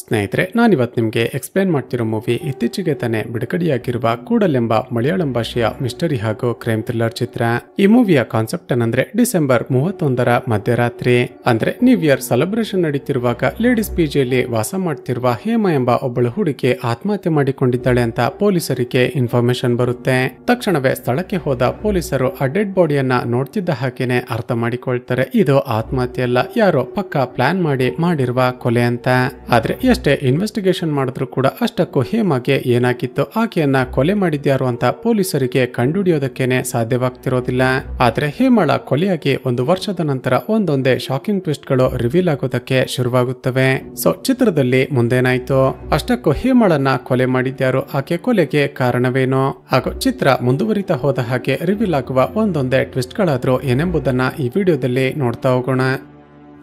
ಸ್ನೇಹಿತರೆ, ನಾನಿವತ್ತು ನಿಮಗೆ ಎಕ್ಸ್ಪ್ಲೇನ್ ಮಾಡ್ತಿರೋ ಮೂವಿ ಇತ್ತೀಚೆಗೆ ತಾನೇ ಬಿಡುಗಡೆಯಾಗಿರುವ ಕೂಡಲ್ ಎಂಬ ಮಲಯಾಳಂ ಭಾಷೆಯ ಮಿಸ್ಟರಿ ಹಾಗೂ ಕ್ರೈಮ್ ಥ್ರಿಲ್ಲರ್ ಚಿತ್ರ. ಈ ಮೂವಿಯ ಕಾನ್ಸೆಪ್ಟ್ ಏನಂದ್ರೆ ಡಿಸೆಂಬರ್ 31ರ ಮಧ್ಯರಾತ್ರಿ ಅಂದ್ರೆ ನ್ಯೂ ಇಯರ್ ಸೆಲೆಬ್ರೇಷನ್ ನಡೀತಿರುವಾಗ ಲೇಡೀಸ್ ಪಿಜಿಯಲ್ಲಿ ವಾಸ ಮಾಡ್ತಿರುವ ಹೇಮಾ ಎಂಬ ಒಬ್ಬಳು ಹುಡುಗಿ ಆತ್ಮಹತ್ಯೆ ಮಾಡಿಕೊಂಡಿದ್ದಾಳೆ ಅಂತ ಪೊಲೀಸರಿಗೆ ಇನ್ಫಾರ್ಮೇಶನ್ ಬರುತ್ತೆ. ತಕ್ಷಣವೇ ಸ್ಥಳಕ್ಕೆ ಹೋದ ಪೊಲೀಸರು ಆ ಡೆಡ್ ಬಾಡಿಯನ್ನ ನೋಡ್ತಿದ್ದ ಹಾಗೇನೆ ಅರ್ಥ ಮಾಡಿಕೊಳ್ತಾರೆ, ಇದು ಆತ್ಮಹತ್ಯೆ ಅಲ್ಲ, ಯಾರೋ ಪಕ್ಕ ಪ್ಲಾನ್ ಮಾಡಿರುವ ಕೊಲೆ ಅಂತ. ಆದ್ರೆ ಎಷ್ಟೇ ಇನ್ವೆಸ್ಟಿಗೇಷನ್ ಮಾಡಿದ್ರು ಕೂಡ ಅಷ್ಟಕ್ಕೂ ಹೇಮಾಗೆ ಏನಾಗಿತ್ತು, ಆಕೆಯನ್ನ ಕೊಲೆ ಮಾಡಿದ್ಯಾರು ಅಂತ ಪೊಲೀಸರಿಗೆ ಕಂಡುಹಿಡಿಯೋದಕ್ಕೇನೆ ಸಾಧ್ಯವಾಗ್ತಿರೋದಿಲ್ಲ. ಆದ್ರೆ ಹೇಮಾಳ ಕೊಲೆಯಾಗಿ 1 ವರ್ಷದ ನಂತರ ಒಂದೊಂದೇ ಶಾಕಿಂಗ್ ಟ್ವಿಸ್ಟ್ ಗಳು ರಿವೀಲ್ ಆಗೋದಕ್ಕೆ ಶುರುವಾಗುತ್ತವೆ. ಸೊ ಚಿತ್ರದಲ್ಲಿ ಮುಂದೇನಾಯ್ತು, ಅಷ್ಟಕ್ಕೂ ಹೇಮಾಳನ್ನ ಕೊಲೆ ಮಾಡಿದ್ಯಾರು, ಆಕೆ ಕೊಲೆಗೆ ಕಾರಣವೇನು, ಹಾಗೂ ಚಿತ್ರ ಮುಂದುವರಿತಾ ಹೋದ ಹಾಗೆ ರಿವೀಲ್ ಆಗುವ ಒಂದೊಂದೇ ಟ್ವಿಸ್ಟ್ ಗಳಾದ್ರೂ ಏನೆಂಬುದನ್ನ ಈ ವಿಡಿಯೋದಲ್ಲಿ ನೋಡ್ತಾ ಹೋಗೋಣ.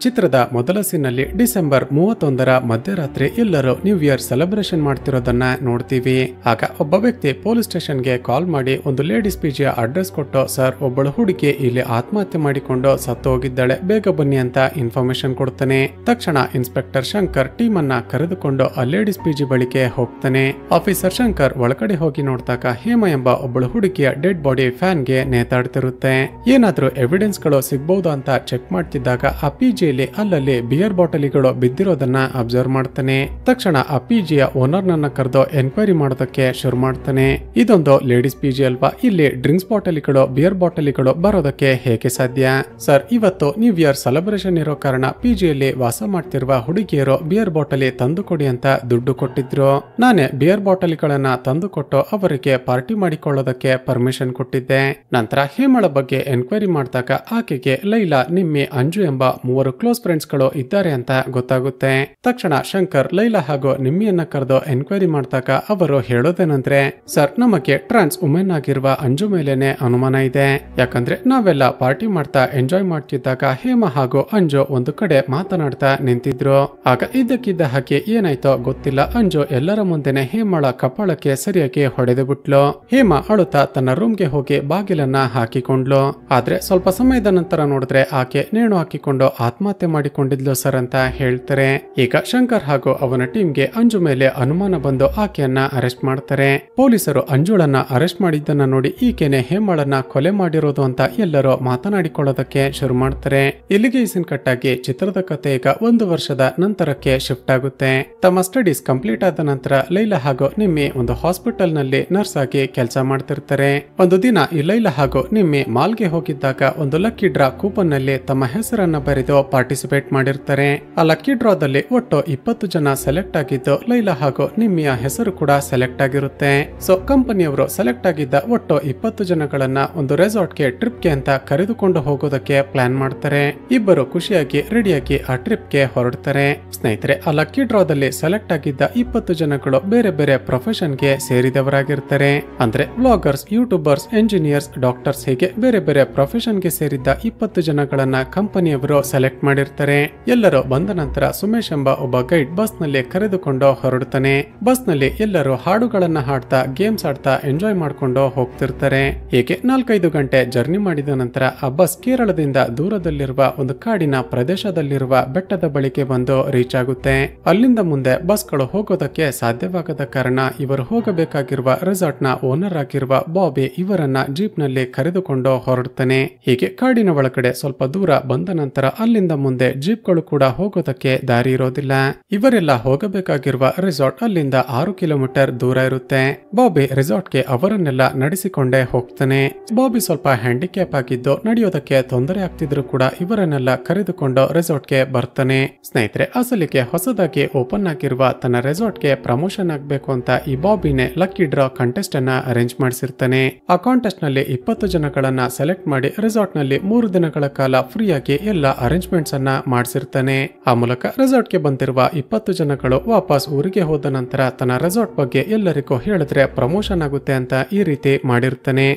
ಚಿತ್ರದ ಮೊದಲ ಸೀನಲ್ಲಿ ಡಿಸೆಂಬರ್ 31ರ ಮಧ್ಯರಾತ್ರಿ ಎಲ್ಲರೂ ನ್ಯೂ ಇಯರ್ ಸೆಲೆಬ್ರೇಷನ್ ಮಾಡ್ತಿರೋದನ್ನ ನೋಡ್ತೀವಿ. ಆಗ ಒಬ್ಬ ವ್ಯಕ್ತಿ ಪೊಲೀಸ್ ಸ್ಟೇಷನ್ಗೆ ಕಾಲ್ ಮಾಡಿ ಒಂದು ಲೇಡೀಸ್ ಪಿಜಿಯ ಅಡ್ರೆಸ್ ಕೊಟ್ಟು, ಸರ್ ಒಬ್ಬಳು ಹುಡುಗಿ ಇಲ್ಲಿ ಆತ್ಮಹತ್ಯೆ ಮಾಡಿಕೊಂಡು ಸತ್ತು ಹೋಗಿದ್ದಾಳೆ, ಬೇಗ ಬನ್ನಿ ಅಂತ ಇನ್ಫಾರ್ಮೇಶನ್ ಕೊಡ್ತಾನೆ. ತಕ್ಷಣ ಇನ್ಸ್ಪೆಕ್ಟರ್ ಶಂಕರ್ ಟೀಮ್ ಅನ್ನ ಕರೆದುಕೊಂಡು ಆ ಲೇಡೀಸ್ ಪಿಜಿ ಬಳಿಗೆ ಹೋಗ್ತಾನೆ. ಆಫೀಸರ್ ಶಂಕರ್ ಒಳಗಡೆ ಹೋಗಿ ನೋಡಿದಾಗ ಹೇಮಾ ಎಂಬ ಒಬ್ಬಳು ಹುಡುಗಿಯ ಡೆಡ್ ಬಾಡಿ ಫ್ಯಾನ್ ಗೆ ನೇತಾಡ್ತಿರುತ್ತೆ. ಏನಾದ್ರೂ ಎವಿಡೆನ್ಸ್ ಗಳು ಸಿಗ್ಬಹುದು ಅಂತ ಚೆಕ್ ಮಾಡ್ತಿದ್ದಾಗ ಆ ಪಿಜಿ ಅಲ್ಲಲ್ಲಿ ಬಿಯರ್ ಬಾಟಲಿಗಳು ಬಿದ್ದಿರೋದನ್ನ ಅಬ್ಸರ್ವ್ ಮಾಡ್ತಾನೆ. ತಕ್ಷಣ ಆ ಪಿಜಿಯ ಓನರ್ ನನ್ನ ಕರೆದು ಎನ್ಕ್ವೈರಿ ಮಾಡೋದಕ್ಕೆ ಶುರು ಮಾಡ್ತಾನೆ. ಇದೊಂದು ಲೇಡೀಸ್ ಪಿಜಿ ಅಲ್ವಾ, ಇಲ್ಲಿ ಡ್ರಿಂಕ್ಸ್ ಬಾಟಲಿಗಳು ಬಿಯರ್ ಬಾಟಲಿಗಳು ಬರೋದಕ್ಕೆ ಹೇಗೆ ಸಾಧ್ಯ? ಸರ್, ಇವತ್ತು ನ್ಯೂ ಇಯರ್ ಸೆಲೆಬ್ರೇಷನ್ ಇರೋ ಕಾರಣ ಪಿಜಿಯಲ್ಲಿ ವಾಸ ಮಾಡ್ತಿರುವ ಹುಡುಗಿಯರು ಬಿಯರ್ ಬಾಟಲಿ ತಂದು ಕೊಡಿ ಅಂತ ದುಡ್ಡು ಕೊಟ್ಟಿದ್ರು. ನಾನೇ ಬಿಯರ್ ಬಾಟಲಿಗಳನ್ನ ತಂದು ಕೊಟ್ಟು ಅವರಿಗೆ ಪಾರ್ಟಿ ಮಾಡಿಕೊಳ್ಳೋದಕ್ಕೆ ಪರ್ಮಿಷನ್ ಕೊಟ್ಟಿದ್ದೆ. ನಂತರ ಹೇಮಳ ಬಗ್ಗೆ ಎನ್ಕ್ವೈರಿ ಮಾಡಿದಾಗ ಆಕೆಗೆ ಲೈಲಾ, ನಿಮ್ಮಿ, ಅಂಜು ಎಂಬ 3 ಕ್ಲೋಸ್ ಫ್ರೆಂಡ್ಸ್ ಗಳು ಇದ್ದಾರೆ ಅಂತ ಗೊತ್ತಾಗುತ್ತೆ. ತಕ್ಷಣ ಶಂಕರ್ ಲೈಲಾ ಹಾಗೂ ನಿಮ್ಮಿಯನ್ನ ಕರೆದು ಎನ್ಕ್ವೈರಿ ಮಾಡಿದಾಗ ಅವರು ಹೇಳೋದೇನಂದ್ರೆ, ಸರ್ ನಮಗೆ ಟ್ರಾನ್ಸ್ ವುಮೆನ್ ಆಗಿರುವ ಅಂಜು ಮೇಲೇನೆ ಅನುಮಾನ ಇದೆ. ಯಾಕಂದ್ರೆ ನಾವೆಲ್ಲ ಪಾರ್ಟಿ ಮಾಡ್ತಾ ಎಂಜಾಯ್ ಮಾಡ್ತಿದ್ದಾಗ ಹೇಮಾ ಹಾಗೂ ಅಂಜು ಒಂದು ಕಡೆ ಮಾತನಾಡ್ತಾ ನಿಂತಿದ್ರು. ಆಗ ಇದ್ದಕ್ಕಿದ್ದ ಹಾಗೆ ಏನಾಯ್ತೋ ಗೊತ್ತಿಲ್ಲ, ಅಂಜು ಎಲ್ಲರ ಮುಂದೆನೆ ಹೇಮಾಳ ಕಪಾಳಕ್ಕೆ ಸರಿಯಾಗಿ ಹೊಡೆದು ಬಿಟ್ಲು. ಹೇಮಾ ಅಳುತ್ತಾ ತನ್ನ ರೂಮ್ಗೆ ಹೋಗಿ ಬಾಗಿಲನ್ನ ಹಾಕಿಕೊಂಡ್ಲು. ಆದ್ರೆ ಸ್ವಲ್ಪ ಸಮಯದ ನಂತರ ನೋಡಿದ್ರೆ ಆಕೆ ನೇಣು ಹಾಕಿಕೊಂಡು ಆತ್ಮಹತ್ಯೆ ಮಾಡಿಕೊಂಡಿದ್ಲು ಸರ್ ಅಂತ ಹೇಳ್ತಾರೆ. ಈಗ ಶಂಕರ್ ಹಾಗೂ ಅವನ ಟೀಮ್ಗೆ ಅಂಜು ಮೇಲೆ ಅನುಮಾನ ಬಂದು ಆಕೆಯನ್ನ ಅರೆಸ್ಟ್ ಮಾಡ್ತಾರೆ. ಪೊಲೀಸರು ಅಂಜುಳನ್ನ ಅರೆಸ್ಟ್ ಮಾಡಿದ್ದನ್ನ ನೋಡಿ ಈಕೆನೆ ಹೇಮಾಳನ್ನ ಕೊಲೆ ಮಾಡಿರೋದು ಅಂತ ಎಲ್ಲರೂ ಮಾತನಾಡಿಕೊಳ್ಳೋದಕ್ಕೆ ಶುರು ಮಾಡ್ತಾರೆ. ಇಲ್ಲಿಗೆ ಈ ಸೀನ್ ಕಟ್ ಆಗಿ ಚಿತ್ರದ ಕಥೆ ಈಗ 1 ವರ್ಷದ ನಂತರಕ್ಕೆ ಶಿಫ್ಟ್ ಆಗುತ್ತೆ. ತಮ್ಮ ಸ್ಟಡೀಸ್ ಕಂಪ್ಲೀಟ್ ಆದ ನಂತರ ಲೈಲಾ ಹಾಗೂ ನಿಮ್ಮಿ ಒಂದು ಹಾಸ್ಪಿಟಲ್ ನಲ್ಲಿ ನರ್ಸ್ ಆಗಿ ಕೆಲಸ ಮಾಡ್ತಿರ್ತಾರೆ. ಒಂದು ದಿನ ಈ ಲೈಲಾ ಹಾಗೂ ನಿಮ್ಮಿ ಮಾಲ್ಗೆ ಹೋಗಿದ್ದಾಗ ಒಂದು ಲಕ್ಕಿ ಡ್ರಾ ಕೂಪನ್ ನಲ್ಲಿ ತಮ್ಮ ಹೆಸರನ್ನ ಬರೆದು ಪಾರ್ಟಿಸಿಪೇಟ್ ಮಾಡಿರ್ತಾರೆ. ಆ ಲಕ್ಕಿ ಡ್ರಾದಲ್ಲಿ ಒಟ್ಟು 20 ಜನ ಸೆಲೆಕ್ಟ್ ಆಗಿದ್ದು ಲೈಲಾ ಹಾಗೂ ನಿಮ್ಮಿಯ ಹೆಸರು ಕೂಡ ಸೆಲೆಕ್ಟ್ ಆಗಿರುತ್ತೆ. ಸೊ ಕಂಪನಿಯವರು ಸೆಲೆಕ್ಟ್ ಆಗಿದ್ದ ಒಟ್ಟು 20 ಜನಗಳನ್ನ ಒಂದು ರೆಸಾರ್ಟ್ಗೆ ಟ್ರಿಪ್ಗೆ ಅಂತ ಕರೆದುಕೊಂಡು ಹೋಗೋದಕ್ಕೆ ಪ್ಲಾನ್ ಮಾಡ್ತಾರೆ. ಇಬ್ಬರು ಖುಷಿಯಾಗಿ ರೆಡಿಯಾಗಿ ಆ ಟ್ರಿಪ್ಗೆ ಹೊರಡ್ತಾರೆ. ಸ್ನೇಹಿತರೆ, ಆ ಲಕ್ಕಿ ಡ್ರಾದಲ್ಲಿ ಸೆಲೆಕ್ಟ್ ಆಗಿದ್ದ 20 ಜನಗಳು ಬೇರೆ ಬೇರೆ ಪ್ರೊಫೆಷನ್ಗೆ ಸೇರಿದವರಾಗಿರ್ತಾರೆ. ಅಂದ್ರೆ ವ್ಲಾಗರ್ಸ್, ಯೂಟ್ಯೂಬರ್ಸ್, ಎಂಜಿನಿಯರ್ಸ್, ಡಾಕ್ಟರ್ಸ್ ಹೀಗೆ ಬೇರೆ ಬೇರೆ ಪ್ರೊಫೆಷನ್ಗೆ ಸೇರಿದ್ದ 20 ಜನಗಳನ್ನ ಕಂಪನಿಯವರು ಸೆಲೆಕ್ಟ್ ಮಾಡಿರ್ತಾರೆ. ಎಲ್ಲರೂ ಬಂದ ನಂತರ ಸುಮೇಶ್ ಎಂಬ ಒಬ್ಬ ಗೈಡ್ ಬಸ್ ನಲ್ಲಿ ಕರೆದುಕೊಂಡು ಹೊರಡುತ್ತಾನೆ. ಬಸ್ ನಲ್ಲಿ ಎಲ್ಲರೂ ಹಾಡುಗಳನ್ನ ಹಾಡ್ತಾ ಗೇಮ್ಸ್ ಆಡ್ತಾ ಎಂಜಾಯ್ ಮಾಡ್ಕೊಂಡು ಹೋಗ್ತಿರ್ತಾರೆ. ಹೀಗೆ 4-5 ಗಂಟೆ ಜರ್ನಿ ಮಾಡಿದ ನಂತರ ಆ ಬಸ್ ಕೇರಳದಿಂದ ದೂರದಲ್ಲಿರುವ ಒಂದು ಕಾಡಿನ ಪ್ರದೇಶದಲ್ಲಿರುವ ಬೆಟ್ಟದ ಬಳಿಗೆ ಬಂದು ರೀಚ್ ಆಗುತ್ತೆ. ಅಲ್ಲಿಂದ ಮುಂದೆ ಬಸ್ಗಳು ಹೋಗೋದಕ್ಕೆ ಸಾಧ್ಯವಾಗದ ಕಾರಣ ಇವರು ಹೋಗಬೇಕಾಗಿರುವ ರೆಸಾರ್ಟ್ ನ ಓನರ್ ಆಗಿರುವ ಬಾಬಿ ಇವರನ್ನ ಜೀಪ್ ನಲ್ಲಿ ಕರೆದುಕೊಂಡು ಹೊರಡುತ್ತಾನೆ. ಹೀಗೆ ಕಾಡಿನ ಒಳಗಡೆ ಸ್ವಲ್ಪ ದೂರ ಬಂದ ನಂತರ ಅಲ್ಲಿಂದ ಮುಂದೆ ಜೀಪ್ಗಳು ಕೂಡ ಹೋಗೋದಕ್ಕೆ ದಾರಿ ಇರೋದಿಲ್ಲ. ಇವರೆಲ್ಲ ಹೋಗಬೇಕಾಗಿರುವ ರೆಸಾರ್ಟ್ ಅಲ್ಲಿಂದ 6 ಕಿಲೋಮೀಟರ್ ದೂರ ಇರುತ್ತೆ. ಬಾಬಿ ರೆಸಾರ್ಟ್ಗೆ ಅವರನ್ನೆಲ್ಲ ನಡೆಸಿಕೊಂಡೇ ಹೋಗ್ತಾನೆ. ಬಾಬಿ ಸ್ವಲ್ಪ ಹ್ಯಾಂಡಿಕ್ಯಾಪ್ ಆಗಿದ್ದು ನಡೆಯೋದಕ್ಕೆ ತೊಂದರೆ ಆಗ್ತಿದ್ರು ಕೂಡ ಇವರನ್ನೆಲ್ಲ ಕರೆದುಕೊಂಡು ರೆಸಾರ್ಟ್ಗೆ ಬರ್ತಾನೆ. ಸ್ನೇಹಿತರೆ, ಅಸಲಿಗೆ ಹೊಸದಾಗಿ ಓಪನ್ ಆಗಿರುವ ತನ್ನ ರೆಸಾರ್ಟ್ಗೆ ಪ್ರಮೋಷನ್ ಆಗ್ಬೇಕು ಅಂತ ಈ ಬಾಬಿನೇ ಲಕ್ಕಿ ಡ್ರಾ ಕಾಂಟೆಸ್ಟ್ ಅನ್ನ ಅರೇಂಜ್ ಮಾಡಿಸಿರ್ತಾನೆ. ಆ ಕಾಂಟೆಸ್ಟ್ ನಲ್ಲಿ 20 ಜನಗಳನ್ನ ಸೆಲೆಕ್ಟ್ ಮಾಡಿ ರೆಸಾರ್ಟ್ ನಲ್ಲಿ 3 ದಿನಗಳ ಕಾಲ ಫ್ರೀ ಆಗಿ ಎಲ್ಲ ಅರೇಂಜ್ಮೆಂಟ್ಸ್ ಅನ್ನ ಮಾಡಿಸಿರ್ತಾನೆ. ಆ ಮೂಲಕ ರೆಸಾರ್ಟ್ ಗೆ ಬಂದಿರುವ 20 ಜನಗಳು ವಾಪಸ್ ಊರಿಗೆ ಹೋದ ನಂತರ ತನ್ನ ರೆಸಾರ್ಟ್ ಬಗ್ಗೆ ಎಲ್ಲರಿಗೂ ಹೇಳಿದ್ರೆ ಪ್ರಮೋಷನ್ ಆಗುತ್ತೆ ಅಂತ ಈ ರೀತಿ ಮಾಡಿರ್ತಾನೆ.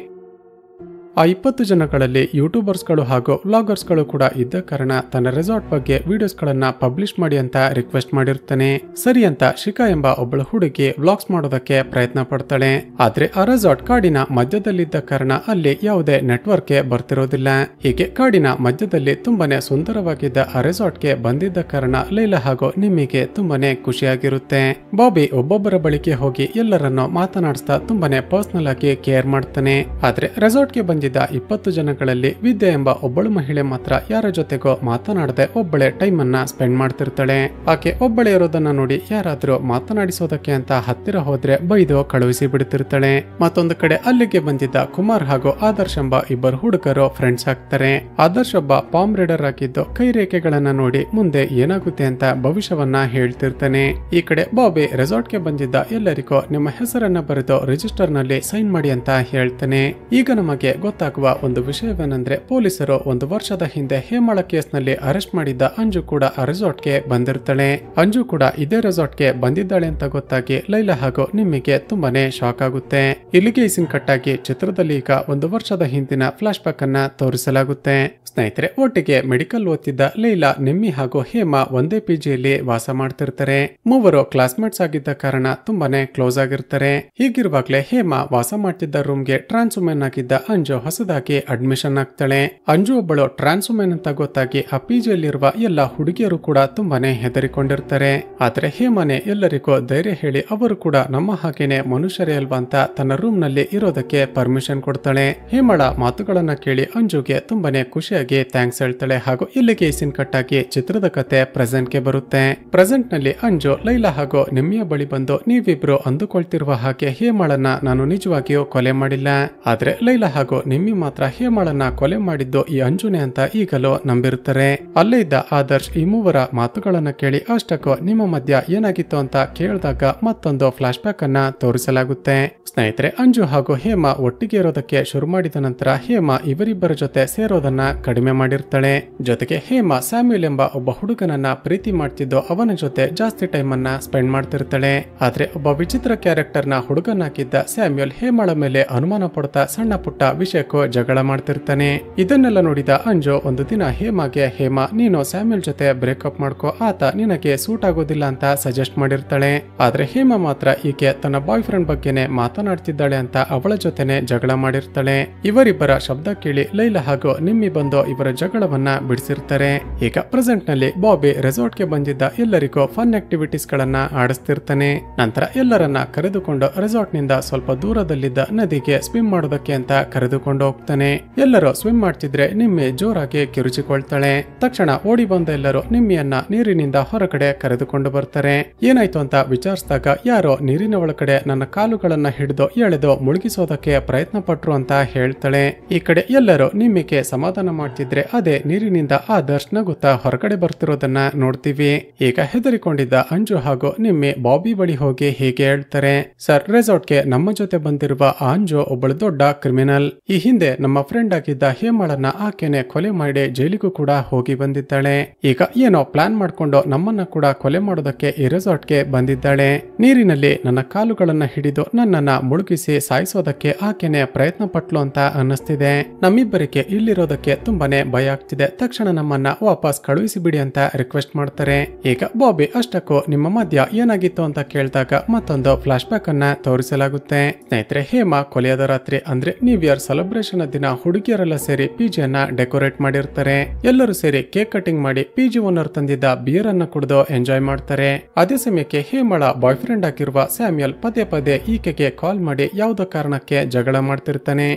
ಆ 20 ಜನಗಳಲ್ಲಿ ಯೂಟ್ಯೂಬರ್ಸ್ಗಳು ಹಾಗೂ ವ್ಲಾಗರ್ಸ್ಗಳು ಕೂಡ ಇದ್ದ ಕಾರಣ ತನ್ನ ರೆಸಾರ್ಟ್ ಬಗ್ಗೆ ವಿಡಿಯೋಸ್ಗಳನ್ನ ಪಬ್ಲಿಷ್ ಮಾಡಿ ಅಂತ ರಿಕ್ವೆಸ್ಟ್ ಮಾಡಿರ್ತಾನೆ. ಸರಿ ಅಂತ ಶಿಖಾ ಎಂಬ ಒಬ್ಬಳು ಹುಡುಗಿ ವ್ಲಾಗ್ಸ್ ಮಾಡೋದಕ್ಕೆ ಪ್ರಯತ್ನ ಪಡ್ತಾಳೆ. ಆದ್ರೆ ಆ ರೆಸಾರ್ಟ್ ಕಾಡಿನ ಮಧ್ಯದಲ್ಲಿದ್ದ ಕಾರಣ ಅಲ್ಲಿ ಯಾವುದೇ ನೆಟ್ವರ್ಕ್ ಬರ್ತಿರೋದಿಲ್ಲ. ಹೀಗೆ ಕಾಡಿನ ಮಧ್ಯದಲ್ಲಿ ತುಂಬಾನೇ ಸುಂದರವಾಗಿದ್ದ ಆ ರೆಸಾರ್ಟ್ಗೆ ಬಂದಿದ್ದ ಕಾರಣ ಲೈಲಾ ಹಾಗೂ ನಿಮ್ಮಿಗೆ ತುಂಬಾನೇ ಖುಷಿಯಾಗಿರುತ್ತೆ. ಬಾಬಿ ಒಬ್ಬೊಬ್ಬರ ಬಳಿಗೆ ಹೋಗಿ ಎಲ್ಲರನ್ನು ಮಾತನಾಡಿಸ್ತಾ ತುಂಬಾನೇ ಪರ್ಸನಲ್ ಆಗಿ ಕೇರ್ ಮಾಡ್ತಾನೆ. ಆದ್ರೆ ರೆಸಾರ್ಟ್ಗೆ ಬಂದಿದ್ದ 20 ಜನಗಳಲ್ಲಿ ವಿದ್ಯಾ ಎಂಬ ಒಬ್ಬಳು ಮಹಿಳೆ ಮಾತ್ರ ಯಾರ ಜೊತೆಗೋ ಮಾತನಾಡದೆ ಒಬ್ಬಳೆ ಟೈಮ್ ಅನ್ನ ಸ್ಪೆಂಡ್ ಮಾಡ್ತಿರ್ತಾಳೆ. ಆಕೆ ಒಬ್ಬಳೆ ಇರೋದನ್ನ ನೋಡಿ ಯಾರಾದ್ರೂ ಮಾತನಾಡಿಸೋದಕ್ಕೆ ಅಂತ ಹತ್ತಿರ ಹೋದ್ರೆ ಬೈದು ಕಳುಹಿಸಿ ಬಿಡ್ತಿರ್ತಾಳೆ. ಮತ್ತೊಂದು ಕಡೆ ಅಲ್ಲಿಗೆ ಬಂದಿದ್ದ ಕುಮಾರ್ ಹಾಗೂ ಆದರ್ಶ್ ಎಂಬ ಇಬ್ಬರು ಹುಡುಗರು ಫ್ರೆಂಡ್ಸ್ ಆಗ್ತಾರೆ. ಆದರ್ಶ್ ಒಬ್ಬ ಪಾಮ್ ರೀಡರ್ ಆಗಿದ್ದು ಕೈ ರೇಖೆಗಳನ್ನ ನೋಡಿ ಮುಂದೆ ಏನಾಗುತ್ತೆ ಅಂತ ಭವಿಷ್ಯವನ್ನ ಹೇಳ್ತಿರ್ತಾನೆ. ಈ ಕಡೆ ಬಾಬಿ ರೆಸಾರ್ಟ್ಗೆ ಬಂದಿದ್ದ ಎಲ್ಲರಿಗೂ ನಿಮ್ಮ ಹೆಸರನ್ನ ಬರೆದು ರಿಜಿಸ್ಟರ್ ನಲ್ಲಿ ಸೈನ್ ಮಾಡಿ ಅಂತ ಹೇಳ್ತಾನೆ. ಈಗ ನಮಗೆ ಗೊತ್ತಾಗುವ ಒಂದು ವಿಷಯವೇನೆಂದ್ರೆ ಪೊಲೀಸರು 1 ವರ್ಷದ ಹಿಂದೆ ಹೇಮಾಳ ಕೇಸ್ ನಲ್ಲಿ ಅರೆಸ್ಟ್ ಮಾಡಿದ್ದ ಅಂಜು ಕೂಡ ಆ ರೆಸಾರ್ಟ್ಗೆ ಬಂದಿರ್ತಾಳೆ. ಅಂಜು ಕೂಡ ಇದೇ ರೆಸಾರ್ಟ್ಗೆ ಬಂದಿದ್ದಾಳೆ ಅಂತ ಗೊತ್ತಾಗಿ ಲೈಲಾ ಹಾಗೂ ನಿಮ್ಮಿಗೆ ತುಂಬಾನೇ ಶಾಕ್ ಆಗುತ್ತೆ. ಇಲ್ಲಿಗೆ ಈ ಸೀನ್ ಕಟ್ ಆಗಿ ಚಿತ್ರದಲ್ಲಿ ಈಗ 1 ವರ್ಷದ ಹಿಂದಿನ ಫ್ಲಾಶ್ ಬ್ಯಾಕ್ ಅನ್ನ ತೋರಿಸಲಾಗುತ್ತೆ. ಸ್ನೇಹಿತರೆ, ಒಟ್ಟಿಗೆ ಮೆಡಿಕಲ್ ಓದ್ತಿದ್ದ ಲೈಲಾ, ನಿಮ್ಮಿ ಹಾಗೂ ಹೇಮಾ ಒಂದೇ ಪಿಜಿಯಲ್ಲಿ ವಾಸ ಮಾಡ್ತಿರ್ತಾರೆ. ಮೂವರು ಕ್ಲಾಸ್ಮೇಟ್ಸ್ ಆಗಿದ್ದ ಕಾರಣ ತುಂಬಾನೇ ಕ್ಲೋಸ್ ಆಗಿರ್ತಾರೆ. ಹೀಗಿರುವಾಗ್ಲೇ ಹೇಮಾ ವಾಸ ಮಾಡ್ತಿದ್ದ ರೂಮ್ಗೆ ಟ್ರಾನ್ಸ್ ವುಮೆನ್ ಆಗಿದ್ದ ಅಂಜು ಹೊಸದಾಗಿ ಅಡ್ಮಿಷನ್ ಆಗ್ತಾಳೆ. ಅಂಜು ಒಬ್ಬಳು ಟ್ರಾನ್ಸ್ ವುಮೆನ್ ಅಂತ ಗೊತ್ತಾಗಿ ಆ ಪಿಜಿಯಲ್ಲಿರುವ ಎಲ್ಲ ಹುಡುಗಿಯರು ಕೂಡ ತುಂಬಾನೇ ಹೆದರಿಕೊಂಡಿರ್ತಾರೆ. ಆದ್ರೆ ಹೇಮಾನೆ ಎಲ್ಲರಿಗೂ ಧೈರ್ಯ ಹೇಳಿ ಅವರು ಕೂಡ ನಮ್ಮ ಹಾಗೇನೆ ಮನುಷ್ಯರೇ ಅಲ್ವಾ ಅಂತ ತನ್ನ ರೂಮ್ ನಲ್ಲಿ ಇರೋದಕ್ಕೆ ಪರ್ಮಿಷನ್ ಕೊಡ್ತಾಳೆ. ಹೇಮಾಳ ಮಾತುಗಳನ್ನ ಕೇಳಿ ಅಂಜುಗೆ ತುಂಬಾನೇ ಖುಷಿಯಾಗಿ ಥ್ಯಾಂಕ್ಸ್ ಹೇಳ್ತಾಳೆ. ಹಾಗೂ ಇಲ್ಲಿಗೆ ಸೀನ್ ಕಟ್ ಆಗಿ ಚಿತ್ರದ ಕತೆ ಪ್ರೆಸೆಂಟ್ ಗೆ ಬರುತ್ತೆ. ಪ್ರೆಸೆಂಟ್ ನಲ್ಲಿ ಅಂಜು ಲೈಲಾ ಹಾಗೂ ನಿಮ್ಮಿಯ ಬಳಿ ಬಂದು, ನೀವಿಬ್ರು ಅಂದುಕೊಳ್ತಿರುವ ಹಾಗೆ ಹೇಮಾಳನ್ನ ನಾನು ನಿಜವಾಗಿಯೂ ಕೊಲೆ ಮಾಡಿಲ್ಲ. ಆದ್ರೆ ಲೈಲಾ ಹಾಗೂ ನಿಮ್ಮಿ ಮಾತ್ರ ಹೇಮಾಳನ್ನ ಕೊಲೆ ಮಾಡಿದ್ದು ಈ ಅಂಜುನೆ ಅಂತ ಈಗಲೂ ನಂಬಿರುತ್ತಾರೆ. ಅಲ್ಲೇ ಇದ್ದ ಆದರ್ಶ್ ಈ ಮೂವರ ಮಾತುಗಳನ್ನ ಕೇಳಿ ಅಷ್ಟಕ್ಕೂ ನಿಮ್ಮ ಮಧ್ಯ ಏನಾಗಿತ್ತು ಅಂತ ಕೇಳಿದಾಗ ಮತ್ತೊಂದು ಫ್ಲಾಶ್ ಬ್ಯಾಕ್ ಅನ್ನ ತೋರಿಸಲಾಗುತ್ತೆ. ಸ್ನೇಹಿತರೆ, ಅಂಜು ಹಾಗೂ ಹೇಮಾ ಒಟ್ಟಿಗೆ ಇರೋದಕ್ಕೆ ಶುರು ಮಾಡಿದ ನಂತರ ಹೇಮಾ ಇವರಿಬ್ಬರ ಜೊತೆ ಸೇರೋದನ್ನ ಕಡಿಮೆ ಮಾಡಿರ್ತಾಳೆ. ಜೊತೆಗೆ ಹೇಮಾ ಸ್ಯಾಮ್ಯುಲ್ ಎಂಬ ಒಬ್ಬ ಹುಡುಗನನ್ನ ಪ್ರೀತಿ ಮಾಡ್ತಿದ್ದು ಅವನ ಜೊತೆ ಜಾಸ್ತಿ ಟೈಮ್ ಅನ್ನ ಸ್ಪೆಂಡ್ ಮಾಡ್ತಿರ್ತಾಳೆ. ಆದ್ರೆ ಒಬ್ಬ ವಿಚಿತ್ರ ಕ್ಯಾರೆಕ್ಟರ್ ನ ಹುಡುಗನಾಗಿದ್ದ ಸ್ಯಾಮ್ಯುಲ್ ಹೇಮಾಳ ಮೇಲೆ ಅನುಮಾನ ಪಡ್ತಾ ಸಣ್ಣ ಪುಟ್ಟ ವಿಷಯಕ್ಕೂ ಜಗಳ ಮಾಡ್ತಿರ್ತಾನೆ. ಇದನ್ನೆಲ್ಲ ನೋಡಿದ ಅಂಜು ಒಂದು ದಿನ ಹೇಮಾಗೆ, ಹೇಮಾ ನೀನು ಸ್ಯಾಮ್ಯುಲ್ ಜೊತೆ ಬ್ರೇಕಪ್ ಮಾಡ್ಕೋ, ಆತ ನಿನಗೆ ಸೂಟ್ ಆಗೋದಿಲ್ಲ ಅಂತ ಸಜೆಸ್ಟ್ ಮಾಡಿರ್ತಾಳೆ. ಆದ್ರೆ ಹೇಮಾ ಮಾತ್ರ ಈಕೆ ತನ್ನ ಬಾಯ್ ಫ್ರೆಂಡ್ ಬಗ್ಗೆನೆ ಮಾತನಾಡ್ತಿದ್ದಾಳೆ ಅಂತ ಅವಳ ಜೊತೆನೆ ಜಗಳ ಮಾಡಿರ್ತಾಳೆ. ಇವರಿಬ್ಬರ ಶಬ್ದ ಕೇಳಿ ಲೈಲಾ ಹಾಗೂ ನಿಮ್ಮಿ ಬಂದು ಇವರ ಜಗಳವನ್ನ ಬಿಡಿಸಿರ್ತಾರೆ. ಈಗ ಪ್ರೆಸೆಂಟ್ ನಲ್ಲಿ ಬಾಬಿ ರೆಸಾರ್ಟ್ಗೆ ಬಂದಿದ್ದ ಎಲ್ಲರಿಗೂ ಫನ್ ಆಕ್ಟಿವಿಟೀಸ್ ಗಳನ್ನ ಆಡಿಸ್ತಿರ್ತಾನೆ. ನಂತರ ಎಲ್ಲರನ್ನ ಕರೆದುಕೊಂಡು ರೆಸಾರ್ಟ್ ನಿಂದ ಸ್ವಲ್ಪ ದೂರದಲ್ಲಿದ್ದ ನದಿಗೆ ಸ್ವಿಮ್ ಮಾಡೋದಕ್ಕೆ ಅಂತ ಕರೆದುಕೊಂಡು ಹೋಗ್ತಾನೆ. ಎಲ್ಲರೂ ಸ್ವಿಮ್ ಮಾಡ್ತಿದ್ರೆ ನಿಮ್ಮಿ ಜೋರಾಗಿ ಕಿರುಚಿಕೊಳ್ತಾಳೆ. ತಕ್ಷಣ ಓಡಿ ಬಂದ ಎಲ್ಲರೂ ನಿಮ್ಮಿಯನ್ನ ನೀರಿನಿಂದ ಹೊರಗಡೆ ಕರೆದುಕೊಂಡು ಬರ್ತಾರೆ. ಏನಾಯ್ತು ಅಂತ ವಿಚಾರಿಸಿದಾಗ ಯಾರೋ ನೀರಿನ ಒಳಗಡೆ ನನ್ನ ಕಾಲುಗಳನ್ನ ಹಿಡಿದು ಎಳೆದು ಮುಳುಗಿಸೋದಕ್ಕೆ ಪ್ರಯತ್ನ ಪಟ್ರು ಅಂತ ಹೇಳ್ತಾಳೆ. ಈ ಕಡೆ ಎಲ್ಲರೂ ನಿಮ್ಮಿಗೆ ಸಮಾಧಾನ ಮಾಡ್ತಿದ್ರೆ ಅದೇ ನೀರಿನಿಂದ ಆದರ್ಶ್ ನಗುತ್ತಾ ಹೊರಗಡೆ ಬರ್ತಿರೋದನ್ನ ನೋಡ್ತೀವಿ. ಈಗ ಹೆದರಿಕೊಂಡಿದ್ದ ಅಂಜು ಹಾಗೂ ನಿಮ್ಮಿ ಬಾಬಿ ಬಳಿ ಹೋಗಿ ಹೀಗೆ ಹೇಳ್ತಾರೆ, ಸರ್, ರೆಸಾರ್ಟ್ಗೆ ನಮ್ಮ ಜೊತೆ ಬಂದಿರುವ ಅಂಜು ಒಬ್ಬಳು ದೊಡ್ಡ ಕ್ರಿಮಿನಲ್. ಈ ಹಿಂದೆ ನಮ್ಮ ಫ್ರೆಂಡ್ ಆಗಿದ್ದ ಹೇಮಾಳನ್ನ ಆಕೆನೆ ಕೊಲೆ ಮಾಡಿ ಜೈಲಿಗೂ ಕೂಡ ಹೋಗಿ ಬಂದಿದ್ದಾಳೆ. ಈಗ ಏನೋ ಪ್ಲಾನ್ ಮಾಡ್ಕೊಂಡು ನಮ್ಮನ್ನ ಕೂಡ ಕೊಲೆ ಮಾಡೋದಕ್ಕೆ ಈ ರೆಸಾರ್ಟ್ಗೆ ಬಂದಿದ್ದಾಳೆ. ನೀರಿನಲ್ಲಿ ನನ್ನ ಕಾಲುಗಳನ್ನ ಹಿಡಿದು ನನ್ನನ್ನ ಮುಳುಗಿಸಿ ಸಾಯಿಸೋದಕ್ಕೆ ಆಕೆನೆ ಪ್ರಯತ್ನ ಪಟ್ಲು ಅಂತ ಅನ್ನಿಸ್ತಿದೆ. ನಮ್ಮಿಬ್ಬರಿಗೆ ಇಲ್ಲಿರೋದಕ್ಕೆ ತುಂಬಾನೇ ಭಯ ಆಗ್ತಿದೆ. ತಕ್ಷಣ ನಮ್ಮನ್ನ ವಾಪಸ್ ಕಳುಹಿಸಿ ಬಿಡಿ ಅಂತ ರಿಕ್ವೆಸ್ಟ್ ಮಾಡ್ತಾರೆ. ಈಗ ಬಾಬಿ ಅಷ್ಟಕ್ಕೂ ನಿಮ್ಮ ಮಧ್ಯ ಏನಾಗಿತ್ತು ಅಂತ ಕೇಳಿದಾಗ ಮತ್ತೊಂದು ಫ್ಲಾಶ್ ಬ್ಯಾಕ್ ಅನ್ನ ತೋರಿಸಲಾಗುತ್ತೆ. ಸ್ನೇಹಿತರೆ, ಹೇಮಾ ಕೊಲೆಯಾದ ರಾತ್ರಿ ಅಂದ್ರೆ ನ್ಯೂ ಇಯರ್ ಸೆಲೆಬ್ರೇಷನ್ ದಿನ ಹುಡುಗಿಯರೆಲ್ಲ ಸೇರಿ ಪಿಜಿಯನ್ನ ಡೆಕೋರೇಟ್ ಮಾಡಿರ್ತಾರೆ. ಎಲ್ಲರೂ ಸೇರಿ ಕೇಕ್ ಕಟಿಂಗ್ ಮಾಡಿ ಪಿಜಿ ಓನರ್ ತಂದಿದ್ದ ಬಿಯರ್ ಅನ್ನ ಕುಡಿದು ಎಂಜಾಯ್ ಮಾಡ್ತಾರೆ. ಅದೇ ಸಮಯಕ್ಕೆ ಹೇಮಾಳ ಬಾಯ್ ಫ್ರೆಂಡ್ ಆಗಿರುವ ಸ್ಯಾಮ್ಯುಲ್ ಪದೇ ಪದೇ ಈಕೆಗೆ ಕಾಲ್ ಮಾಡಿ ಯಾವುದೋ ಕಾರಣಕ್ಕೆ ಜಗಳ ಮಾಡ್ತಿರ್ತಾನೆ.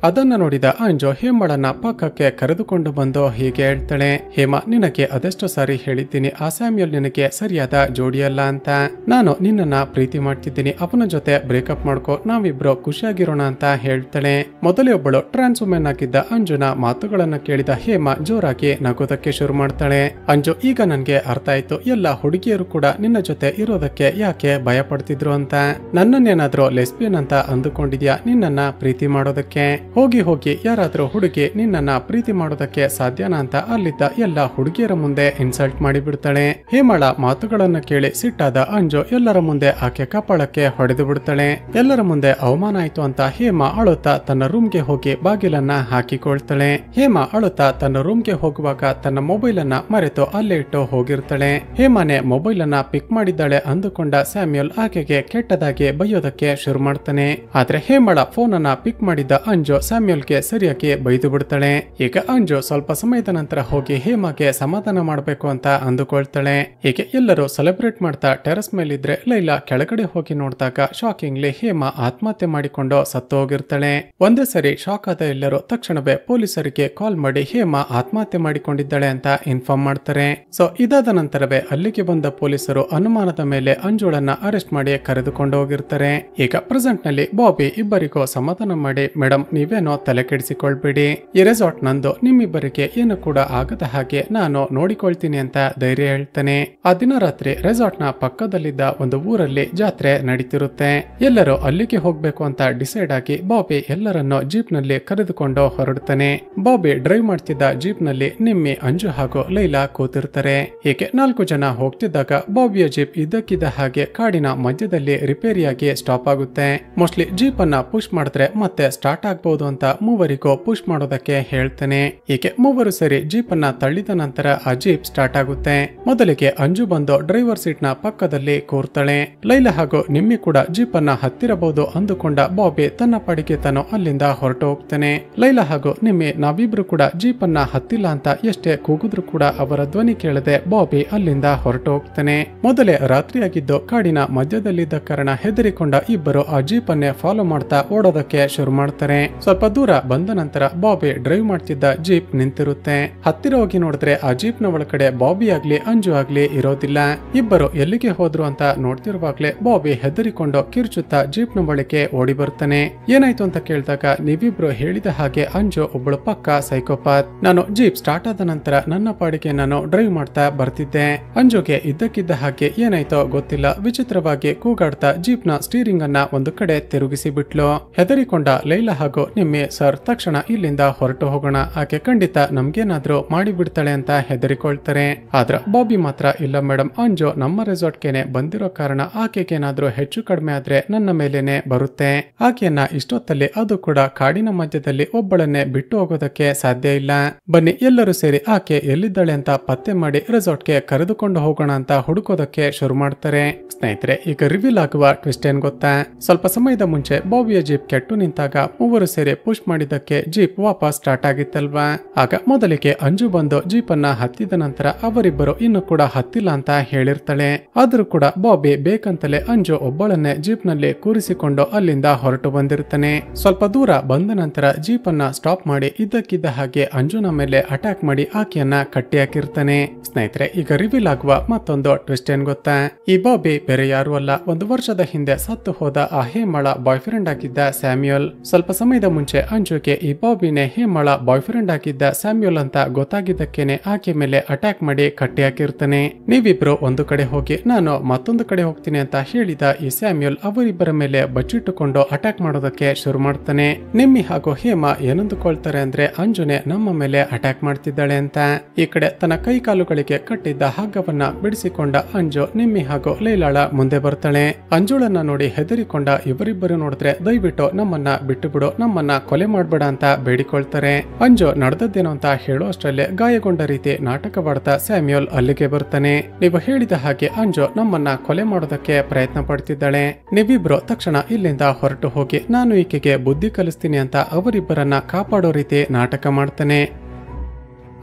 ಅದನ್ನ ನೋಡಿದ ಅಂಜು ಹೇಮಾಳನ್ನ ಪಕ್ಕಕ್ಕೆ ಕರೆದುಕೊಂಡು ಬಂದು ಹೀಗೆ ಹೇಳ್ತಾಳೆ, ಹೇಮಾ, ನಿನಗೆ ಅದೆಷ್ಟು ಸಾರಿ ಹೇಳಿದ್ದೀನಿ ಆ ಸ್ಯಾಮ್ಯುಲ್ ನಿನಗೆ ಸರಿಯಾದ ಜೋಡಿಯಲ್ಲ ಅಂತ. ನಾನು ನಿನ್ನನ್ನ ಪ್ರೀತಿ ಮಾಡ್ತಿದ್ದೀನಿ, ಅವನ ಜೊತೆ ಬ್ರೇಕಪ್ ಮಾಡ್ಕೋ, ನಾವಿಬ್ರು ಖುಷಿಯಾಗಿರೋಣ ಅಂತ ಹೇಳ್ತಾಳೆ. ಮೊದಲೇ ಒಬ್ಬಳು ಟ್ರಾನ್ಸ್ ವುಮೆನ್ ಆಗಿದ್ದ ಅಂಜುನ ಮಾತುಗಳನ್ನ ಕೇಳಿದ ಹೇಮಾ ಜೋರಾಗಿ ನಗೋದಕ್ಕೆ ಶುರು ಮಾಡ್ತಾಳೆ. ಅಂಜು, ಈಗ ನನ್ಗೆ ಅರ್ಥ ಆಯ್ತು, ಎಲ್ಲ ಹುಡುಗಿಯರು ಕೂಡ ನಿನ್ನ ಜೊತೆ ಇರೋದಕ್ಕೆ ಯಾಕೆ ಭಯ ಪಡ್ತಿದ್ರು ಅಂತ. ನನ್ನನ್ನೇನಾದ್ರೂ ಲೆಸ್ಬಿಯನ್ ಅಂತ ಅಂದುಕೊಂಡಿದ್ಯಾ ನಿನ್ನನ್ನ ಪ್ರೀತಿ ಮಾಡೋದಕ್ಕೆ? ಹೋಗಿ ಹೋಗಿ ಯಾರಾದ್ರೂ ಹುಡುಗಿ ನಿನ್ನನ್ನ ಪ್ರೀತಿ ಮಾಡೋದಕ್ಕೆ ಸಾಧ್ಯನಾ ಅಂತ ಅಲ್ಲಿದ್ದ ಎಲ್ಲ ಹುಡುಗಿಯರ ಮುಂದೆ ಇನ್ಸಲ್ಟ್ ಮಾಡಿಬಿಡ್ತಾಳೆ. ಹೇಮಳ ಮಾತುಗಳನ್ನ ಕೇಳಿ ಸಿಟ್ಟಾದ ಅಂಜು ಎಲ್ಲರ ಮುಂದೆ ಆಕೆ ಕಪಾಳಕ್ಕೆ ಹೊಡೆದು ಬಿಡ್ತಾಳೆ. ಎಲ್ಲರ ಮುಂದೆ ಅವಮಾನ ಆಯ್ತು ಅಂತ ಹೇಮ ಅಳುತ್ತಾ ತನ್ನ ರೂಮ್ಗೆ ಹೋಗಿ ಬಾಗಿಲನ್ನ ಹಾಕಿಕೊಳ್ತಾಳೆ. ಹೇಮ ಅಳುತ್ತಾ ತನ್ನ ರೂಮ್ಗೆ ಹೋಗುವಾಗ ತನ್ನ ಮೊಬೈಲ್ ಅನ್ನ ಮರೆತು ಅಲ್ಲೇ ಇಟ್ಟು ಹೋಗಿರ್ತಾಳೆ. ಹೇಮನೆ ಮೊಬೈಲ್ ಅನ್ನ ಪಿಕ್ ಮಾಡಿದ್ದಾಳೆ ಅಂದುಕೊಂಡ ಸ್ಯಾಮ್ಯುಯಲ್ ಆಕೆಗೆ ಕೆಟ್ಟದಾಗಿ ಬೈಯೋದಕ್ಕೆ ಶುರು ಮಾಡ್ತಾನೆ. ಆದ್ರೆ ಹೇಮಳ ಫೋನ್ ಅನ್ನ ಪಿಕ್ ಮಾಡಿದ್ದ ಅಂಜು ಸ್ಯಾಮ್ಯುಯಲ್ಗೆ ಸರಿಯಾಗಿ ಬೈದು ಬಿಡ್ತಾಳೆ. ಈಗ ಅಂಜು ಸ್ವಲ್ಪ ಸಮಯದ ನಂತರ ಹೋಗಿ ಹೇಮಗೆ ಸಮಾಧಾನ ಮಾಡಬೇಕು ಅಂತ ಅಂದುಕೊಳ್ತಾಳೆ. ಹೀಗೆ ಎಲ್ಲರೂ ಸೆಲೆಬ್ರೇಟ್ ಮಾಡ್ತಾ ಟೆರಸ್ ಮೇಲಿದ್ರೆ ಲೈಲಾ ಕೆಳಗಡೆ ಹೋಗಿ ನೋಡಿದಾಗ ಶಾಕಿಂಗ್ಲಿ ಹೇಮ ಆತ್ಮಹತ್ಯೆ ಮಾಡಿಕೊಂಡು ಸತ್ತು ಹೋಗಿರ್ತಾಳೆ. ಒಂದೇ ಸರಿ ಶಾಕ್ ಆದ ಎಲ್ಲರೂ ತಕ್ಷಣವೇ ಪೊಲೀಸರಿಗೆ ಕಾಲ್ ಮಾಡಿ ಹೇಮ ಆತ್ಮಹತ್ಯೆ ಮಾಡಿಕೊಂಡಿದ್ದಾಳೆ ಅಂತ ಇನ್ಫಾರ್ಮ್ ಮಾಡ್ತಾರೆ. ಸೊ ಇದಾದ ನಂತರವೇ ಅಲ್ಲಿಗೆ ಬಂದ ಪೊಲೀಸರು ಅನುಮಾನದ ಮೇಲೆ ಅಂಜುಳನ್ನ ಅರೆಸ್ಟ್ ಮಾಡಿ ಕರೆದುಕೊಂಡು ಹೋಗಿರ್ತಾರೆ. ಈಗ ಪ್ರೆಸೆಂಟ್ ನಲ್ಲಿ ಬಾಬಿ ಇಬ್ಬರಿಗೂ ಸಮಾಧಾನ ಮಾಡಿ, ಮೇಡಮ್ ನೀವೇನೋ ತಲೆ ಕೆಡಿಸಿಕೊಳ್ಬೇಡಿ, ಈ ರೆಸಾರ್ಟ್ ನಂದು, ನಿಮ್ಮಿಬ್ಬರಿಗೆ ಏನು ಕೂಡ ಆಗದ ಹಾಗೆ ನಾನು ನೋಡಿಕೊಳ್ತೀನಿ ಅಂತ ಧೈರ್ಯ ಹೇಳ್ತಾನೆ. ಆ ದಿನ ರಾತ್ರಿ ರೆಸಾರ್ಟ್ ನ ಪಕ್ಕದಲ್ಲಿದ್ದ ಒಂದು ಊರಲ್ಲಿ ಜಾತ್ರೆ ನಡೀತಿರುತ್ತೆ. ಎಲ್ಲರೂ ಅಲ್ಲಿಗೆ ಹೋಗ್ಬೇಕು ಅಂತ ಡಿಸೈಡ್ ಆಗಿ ಬಾಬಿ ಎಲ್ಲರನ್ನು ಜೀಪ್ ನಲ್ಲಿ ಕರೆದುಕೊಂಡು ಹೊರಡ್ತಾನೆ. ಬಾಬಿ ಡ್ರೈವ್ ಮಾಡ್ತಿದ್ದ ಜೀಪ್ ನಲ್ಲಿ ನಿಮ್ಮಿ, ಅಂಜು ಹಾಗೂ ಲೈಲಾ ಕೂತಿರ್ತಾರೆ. ಹೀಗೆ 4 ಜನ ಹೋಗ್ತಿದ್ದಾಗ ಬಾಬಿಯ ಜೀಪ್ ಇದ್ದಕ್ಕಿದ್ದ ಹಾಗೆ ಕಾಡಿನ ಮಧ್ಯದಲ್ಲಿ ರಿಪೇರಿಯಾಗಿ ಸ್ಟಾಪ್ ಆಗುತ್ತೆ. ಮೋಸ್ಟ್ಲಿ ಜೀಪ್ ಅನ್ನ ಪುಷ್ ಮಾಡಿದ್ರೆ ಮತ್ತೆ ಸ್ಟಾರ್ಟ್ ಆಗ್ಬಹುದು ಅಂತ ಮೂವರಿಗೂ ಪುಷ್ ಮಾಡೋದಕ್ಕೆ ಹೇಳ್ತಾನೆ. ಹೀಗೆ ಮೂವರು ಸೇರಿ ಜೀಪ್ ಅನ್ನ ತಳ್ಳಿದ ನಂತರ ಆ ಜೀಪ್ ಸ್ಟಾರ್ಟ್ ಆಗುತ್ತೆ. ಮೊದಲಿಗೆ ಅಂಜು ಬಂದು ಡ್ರೈವರ್ ಸೀಟ್ ನ ಪಕ್ಕದಲ್ಲಿ ಕೂರ್ತಾಳೆ. ಲೈಲಾ ಹಾಗೂ ನಿಮ್ಮಿ ಕೂಡ ಜೀಪ್ ಅನ್ನ ಹತ್ತಿರಬಹುದು ಅಂದುಕೊಂಡ ಬಾಬಿ ತನ್ನ ಪಾಡಿಗೆ ತಾನು ಅಲ್ಲಿಂದ ಹೊರಟು ಹೋಗ್ತಾನೆ. ಲೈಲಾ ಹಾಗೂ ನಿಮ್ಮಿ ನಾವಿಬ್ರು ಕೂಡ ಜೀಪ್ ಅನ್ನ ಹತ್ತಿಲ್ಲ ಅಂತ ಎಷ್ಟೇ ಕೂಗಿದ್ರು ಕೂಡ ಅವರ ಧ್ವನಿ ಕೇಳದೆ ಬಾಬಿ ಅಲ್ಲಿಂದ ಹೊರಟು ಹೋಗ್ತಾನೆ. ಮೊದಲೇ ರಾತ್ರಿಯಾಗಿದ್ದು ಕಾಡಿನ ಮಧ್ಯದಲ್ಲಿದ್ದ ಕಾರಣ ಹೆದರಿಕೊಂಡ ಇಬ್ಬರು ಆ ಜೀಪ್ ಅನ್ನೇ ಫಾಲೋ ಮಾಡ್ತಾ ಓಡೋದಕ್ಕೆ ಶುರು ಮಾಡ್ತಾರೆ. ಸ್ವಲ್ಪ ದೂರ ಬಂದ ನಂತರ ಬಾಬಿ ಡ್ರೈವ್ ಮಾಡ್ತಿದ್ದ ಜೀಪ್ ನಿಂತಿರುತ್ತೆ. ಹತ್ತಿರ ಹೋಗಿ ನೋಡಿದ್ರೆ ಆ ಜೀಪ್ ನ ಒಳಗಡೆ ಬಾಬಿ ಆಗ್ಲಿ ಅಂಜು ಆಗ್ಲಿ ಇರೋದಿಲ್ಲ. ಇಬ್ಬರು ಎಲ್ಲಿಗೆ ಹೋದ್ರು ಅಂತ ನೋಡ್ತಿರುವಾಗ್ಲೇ ಬಾಬಿ ಹೆದರಿಕೊಂಡು ಕಿರ್ಚುತ್ತಾ ಜೀಪ್ ನ ಬಳಿಗೆ ಓಡಿ ಬರ್ತಾನೆ. ಏನಾಯ್ತು ಅಂತ ಕೇಳಿದಾಗ ನೀವಿಬ್ರು ಹೇಳಿದ ಹಾಗೆ ಅಂಜು ಒಬ್ಬಳು ಪಕ್ಕ ಸೈಕೋಪಾತ್. ನಾನು ಜೀಪ್ ಸ್ಟಾರ್ಟ್ ಆದ ನಂತರ ನನ್ನ ಪಾಡಿಗೆ ನಾನು ಡ್ರೈವ್ ಮಾಡ್ತಾ ಬರ್ತಿದ್ದೆ. ಅಂಜುಗೆ ಇದ್ದಕ್ಕಿದ್ದ ಹಾಗೆ ಏನಾಯ್ತೋ ಗೊತ್ತಿಲ್ಲ, ವಿಚಿತ್ರವಾಗಿ ಕೂಗಾಡ್ತಾ ಜೀಪ್ ನ ಸ್ಟೀರಿಂಗ್ ಅನ್ನ ಒಂದು ಕಡೆ ತಿರುಗಿಸಿ ಬಿಟ್ಲು. ಹೆದರಿಕೊಂಡ ಲೈಲಾ ಹಾಗೂ ನಿಮ್ಮಿ, ಸರ್ ತಕ್ಷಣ ಇಲ್ಲಿಂದ ಹೊರಟು ಹೋಗೋಣ, ಆಕೆ ಖಂಡಿತ ನಮ್ಗೇನಾದ್ರೂ ಮಾಡಿ ಬಿಡ್ತಾಳೆ ಅಂತ ಹೆದರಿಕೊಳ್ತಾರೆ. ಆದ್ರ ಬಾಬಿ ಮಾತ್ರ ಇಲ್ಲ ಮೇಡಮ್, ಅಂಜು ನಮ್ಮ ರೆಸಾರ್ಟ್ಗೆನೆ ಬಂದಿರೋ ಕಾರಣ ಆಕೆಗೇನಾದ್ರೂ ಹೆಚ್ಚು ಕಡಿಮೆ ಆದ್ರೆ ನನ್ನ ಮೇಲೇನೆ ಬರುತ್ತೆ. ಆಕೆಯನ್ನ ಇಷ್ಟೊತ್ತಲ್ಲಿ, ಅದು ಕೂಡ ಕಾಡಿನ ಮಧ್ಯದಲ್ಲಿ ಒಬ್ಬಳನ್ನೇ ಬಿಟ್ಟು ಹೋಗೋದಕ್ಕೆ ಸಾಧ್ಯ ಇಲ್ಲ. ಬನ್ನಿ ಎಲ್ಲರೂ ಸೇರಿ ಆಕೆ ಎಲ್ಲಿದ್ದಾಳೆ ಅಂತ ಪತ್ತೆ ಮಾಡಿ ರೆಸಾರ್ಟ್ಗೆ ಕರೆದುಕೊಂಡು ಹೋಗೋಣ ಅಂತ ಹುಡುಕೋದಕ್ಕೆ ಶುರು ಮಾಡ್ತಾರೆ. ಸ್ನೇಹಿತರೆ, ಈಗ ರಿವೀಲ್ ಆಗುವ ಟ್ವಿಸ್ಟ್ ಏನ್ ಗೊತ್ತಾ? ಸ್ವಲ್ಪ ಸಮಯದ ಮುಂಚೆ ಬಾಬಿಯ ಜೀಪ್ ಕೆಟ್ಟು ನಿಂತಾಗ ಮೂವರು ಸೇರಿ ಪುಷ್ ಮಾಡಿದ್ದಕ್ಕೆ ಜೀಪ್ ವಾಪಸ್ ಸ್ಟಾರ್ಟ್ ಆಗಿತ್ತಲ್ವಾ? ಆಗ ಮೊದಲಿಗೆ ಅಂಜು ಬಂದು ಜೀಪ್ ಅನ್ನ ಹತ್ತಿದ ನಂತರ ಅವರಿಬ್ಬರು ಇನ್ನು ಕೂಡ ಹತ್ತಿಲ್ಲ ಅಂತ ಹೇಳಿರ್ತಾಳೆ. ಆದ್ರೂ ಕೂಡ ಬಾಬಿ ಬೇಕಂತಲೇ ಅಂಜು ಒಬ್ಬಳನ್ನೇ ಜೀಪ್ ನಲ್ಲಿ ಕೂರಿಸಿಕೊಂಡು ಅಲ್ಲಿಂದ ಹೊರಟು ಬಂದಿರ್ತಾನೆ. ಸ್ವಲ್ಪ ದೂರ ಬಂದ ನಂತರ ಜೀಪ್ ಅನ್ನ ಸ್ಟಾಪ್ ಮಾಡಿ ಇದ್ದಕ್ಕಿದ್ದ ಹಾಗೆ ಅಂಜುನ ಮೇಲೆ ಅಟ್ಯಾಕ್ ಮಾಡಿ ಆಕೆಯನ್ನ ಕಟ್ಟಿ ಹಾಕಿರ್ತಾನೆ. ಸ್ನೇಹಿತರೆ, ಈಗ ರಿವೀಲ್ ಆಗುವ ಮತ್ತೊಂದು ಟ್ವಿಸ್ಟ್ ಏನ್ ಗೊತ್ತಾ? ಈ ಬಾಬಿ ಬೇರೆ ಯಾರು ಅಲ್ಲ, 1 ವರ್ಷದ ಹಿಂದೆ ಸತ್ತು ಹೋದ ಆ ಹೇಮಳ ಬಾಯ್ ಫ್ರೆಂಡ್ ಆಗಿದ್ದ ಸ್ಯಾಮ್ಯುಯಲ್. ಸ್ವಲ್ಪ ಸಮಯದ ಮುಂಚೆ ಅಂಜುಗೆ ಈ ಬಾಬಿನೇ ಹೇಮಳ ಬಾಯ್ ಫ್ರೆಂಡ್ ಆಗಿದ್ದ ಸ್ಯಾಮ್ಯುಯಲ್ ಅಂತ ಗೊತ್ತಾಗಿದ್ದಕ್ಕೇನೆ ಆಕೆ ಮೇಲೆ ಅಟ್ಯಾಕ್ ಮಾಡಿ ಕಟ್ಟಿ ಹಾಕಿರ್ತಾನೆ. ನೀವಿಬ್ರು ಒಂದು ಕಡೆ ಹೋಗಿ, ನಾನು ಮತ್ತೊಂದು ಕಡೆ ಹೋಗ್ತೀನಿ ಅಂತ ಹೇಳಿದ ಈ ಸ್ಯಾಮ್ಯುಯಲ್ ಅವರಿಬ್ಬರ ಮೇಲೆ ಬಚ್ಚಿಟ್ಟುಕೊಂಡು ಅಟ್ಯಾಕ್ ಮಾಡೋದಕ್ಕೆ ಶುರು ಮಾಡ್ತಾನೆ. ನಿಮ್ಮಿ ಹಾಗೂ ಹೇಮ ಏನಂದುಕೊಳ್ತಾರೆ ಅಂದ್ರೆ ಅಂಜುನೆ ನಮ್ಮ ಮೇಲೆ ಅಟ್ಯಾಕ್ ಮಾಡ್ತಿದ್ದಾಳೆ ಅಂತ. ಈ ಕಡೆ ತನ್ನ ಕೈ ಕಾಲುಗಳಿಗೆ ಕಟ್ಟಿದ್ದ ಹಗ್ಗವನ್ನ ಬಿಡಿಸಿಕೊಂಡ ಅಂಜು ನಿಮ್ಮಿ ಹಾಗೂ ಲೈಲಾಳ ಮುಂದೆ ಬರ್ತಾಳೆ. ಅಂಜುಳನ್ನ ನೋಡಿ ಹೆದರಿಕೊಂಡ ಇವರಿಬ್ಬರು ನೋಡಿದ್ರೆ ದಯವಿಟ್ಟು ನಮ್ಮನ್ನ ಬಿಟ್ಟು ಬಿಡು, ನಮ್ಮನ್ನ ಕೊಲೆ ಮಾಡ್ಬೇಡ ಅಂತ ಬೇಡಿಕೊಳ್ತಾರೆ. ಅಂಜು ನಡೆದದ್ದೇನೋ ಅಂತ ಹೇಳೋ ಅಷ್ಟರಲ್ಲೇ ಗಾಯಗೊಂಡ ರೀತಿ ನಾಟಕವಾಡ್ತಾ ಸ್ಯಾಮ್ಯುಯಲ್ ಅಲ್ಲಿಗೆ ಬರ್ತಾನೆ. ನೀವು ಹೇಳಿದ ಹಾಗೆ ಅಂಜು ನಮ್ಮನ್ನ ಕೊಲೆ ಮಾಡೋದಕ್ಕೆ ಪ್ರಯತ್ನ ಪಡ್ತಿದ್ದಾಳೆ, ನೀವಿಬ್ರು ತಕ್ಷಣ ಇಲ್ಲಿಂದ ಹೊರಟು ಹೋಗಿ, ನಾನು ಈಕೆಗೆ ಬುದ್ಧಿ ಕಲಿಸ್ತೀನಿ ಅಂತ ಅವರಿಬ್ಬರನ್ನ ಕಾಪಾಡೋ ರೀತಿ ನಾಟಕ ಮಾಡ್ತಾನೆ.